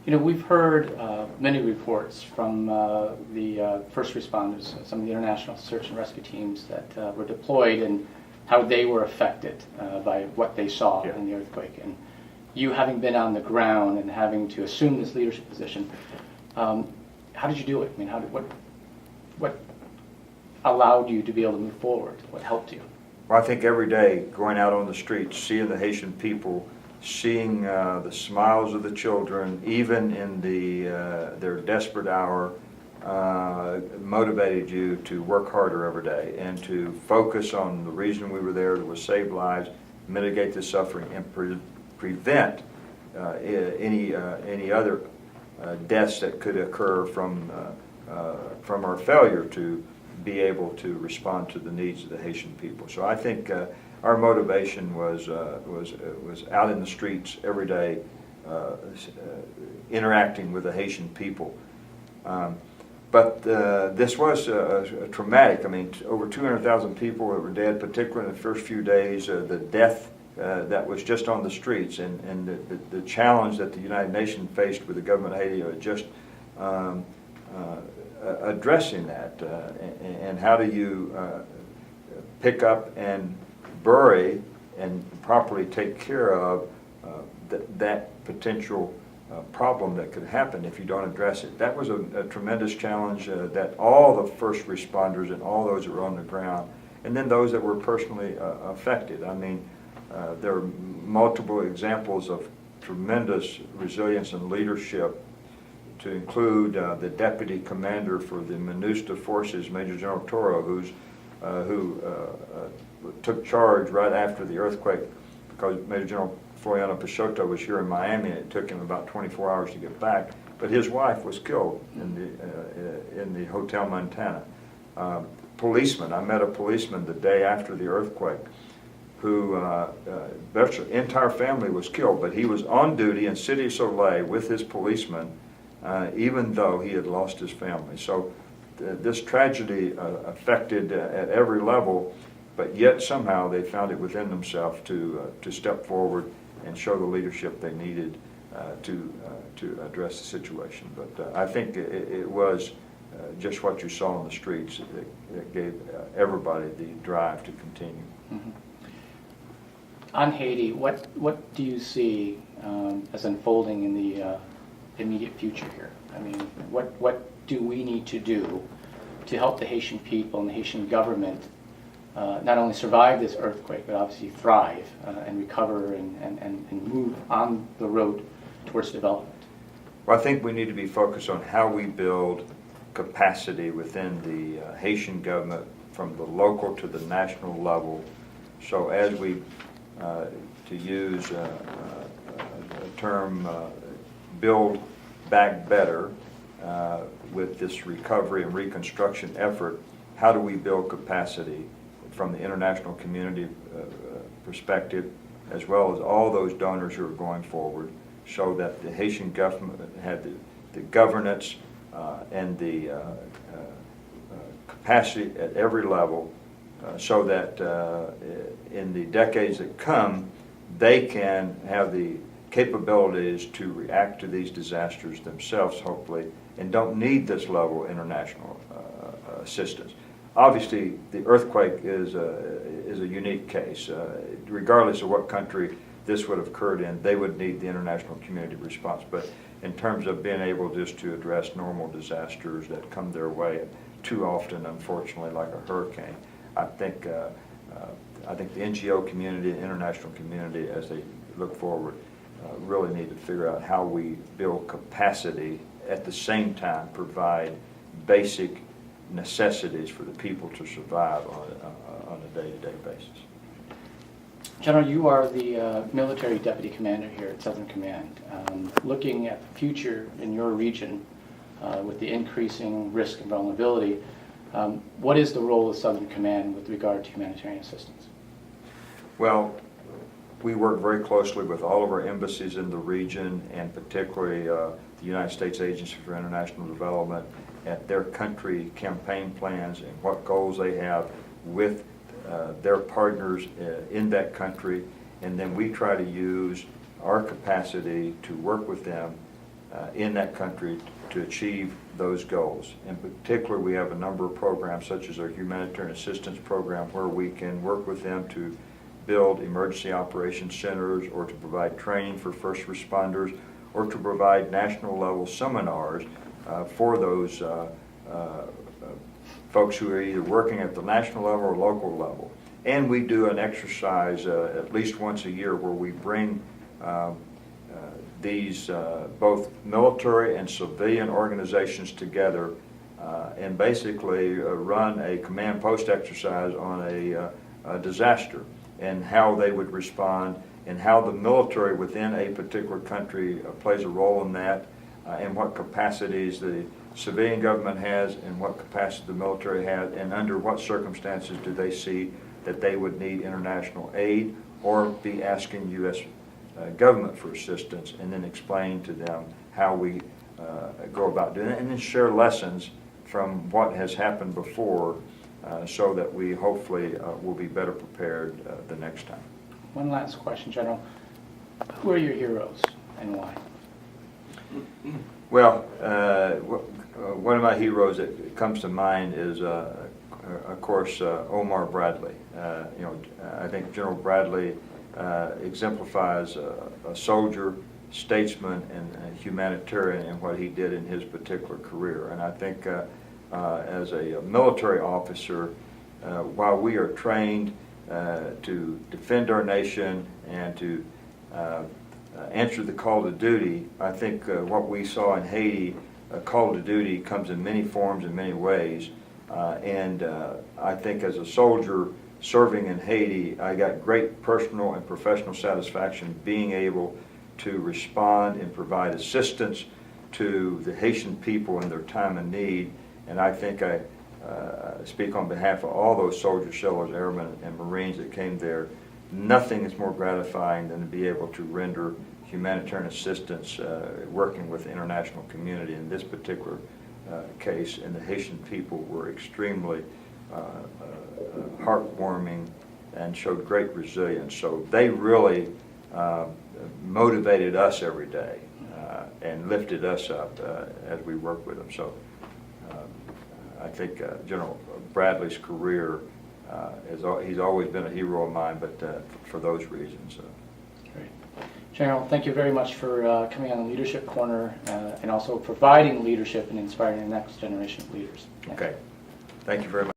You know, we've heard many reports from the first responders, some of the international search and rescue teams that were deployed, and how they were affected by what they saw in the earthquake. And you, having been on the ground and having to assume this leadership position, how did you do it? I mean, what allowed you to be able to move forward? What helped you? Well, I think every day going out on the streets, seeing the Haitian people, seeing the smiles of the children, even in their desperate hour, motivated you to work harder every day and to focus on the reason we were there, that was save lives, mitigate the suffering, and prevent any other deaths that could occur from our failure to be able to respond to the needs of the Haitian people. So I think our motivation was out in the streets every day, interacting with the Haitian people. But this was traumatic. I mean, over 200,000 people that were dead, particularly in the first few days. The death that was just on the streets, and the challenge that the United Nations faced with the government of Haiti, just addressing that, and how do you pick up and bury and properly take care of that potential problem that could happen if you don't address it. That was a tremendous challenge that all the first responders and all those that were on the ground, and then those that were personally affected. I mean, there are multiple examples of tremendous resilience and leadership, to include the deputy commander for the MINUSTA forces, Major General Toro, who took charge right after the earthquake, because Major General Floriano Peixoto was here in Miami, and it took him about 24 hours to get back. But his wife was killed in the Hotel Montana. Policeman, I met a policeman the day after the earthquake, who virtually entire family was killed, but he was on duty in City of Soleil with his policeman, even though he had lost his family. So this tragedy affected at every level, but yet somehow they found it within themselves to step forward and show the leadership they needed to address the situation. But I think it was just what you saw on the streets that gave everybody the drive to continue. Mm-hmm. On Haiti, what do you see as unfolding in the immediate future here? I mean, what do we need to do to help the Haitian people and the Haitian government not only survive this earthquake, but obviously thrive and recover and move on the road towards development? Well, I think we need to be focused on how we build capacity within the Haitian government from the local to the national level. So as we, to use a term, build back better with this recovery and reconstruction effort, how do we build capacity from the international community perspective, as well as all those donors who are going forward, so that the Haitian government had the governance and the capacity at every level, so that in the decades that come, they can have the capabilities to react to these disasters themselves, hopefully, and don't need this level of international assistance. Obviously, the earthquake is a unique case. Regardless of what country this would have occurred in, they would need the international community response. But in terms of being able just to address normal disasters that come their way too often, unfortunately, like a hurricane, I think the NGO community and international community, as they look forward, really need to figure out how we build capacity, at the same time provide basic necessities for the people to survive on a day-to-day basis. General, you are the military deputy commander here at Southern Command. Looking at the future in your region with the increasing risk and vulnerability, what is the role of Southern Command with regard to humanitarian assistance? Well, we work very closely with all of our embassies in the region, and particularly the United States Agency for International Development, at their country campaign plans and what goals they have with their partners in that country. And then we try to use our capacity to work with them in that country to achieve those goals. In particular, we have a number of programs such as our humanitarian assistance program where we can work with them to build emergency operations centers or to provide training for first responders or to provide national level seminars for those folks who are either working at the national level or local level. And we do an exercise at least once a year where we bring these both military and civilian organizations together and basically run a command post exercise on a disaster and how they would respond and how the military within a particular country plays a role in that and what capacities the civilian government has and what capacity the military has and under what circumstances do they see that they would need international aid or be asking U.S. Government for assistance, and then explain to them how we go about doing it and then share lessons from what has happened before so that we hopefully will be better prepared the next time. One last question, General. Who are your heroes and why? Well, one of my heroes that comes to mind is, of course, Omar Bradley. I think General Bradley exemplifies a soldier, statesman, and humanitarian in what he did in his particular career. And I think as a military officer, while we are trained to defend our nation and to answer the call to duty, I think what we saw in Haiti, a call to duty comes in many forms in many ways. And I think as a soldier serving in Haiti, I got great personal and professional satisfaction being able to respond and provide assistance to the Haitian people in their time of need. And I think I speak on behalf of all those soldiers, sailors, airmen, and Marines that came there. Nothing is more gratifying than to be able to render humanitarian assistance working with the international community. In this particular case, and the Haitian people were extremely heartwarming and showed great resilience. So they really motivated us every day and lifted us up as we worked with them. So I think General Bradley's career, he's always been a hero of mine, but for those reasons. Great. General, thank you very much for coming on the Leadership Corner and also providing leadership and inspiring the next generation of leaders. Okay. Thank you very much.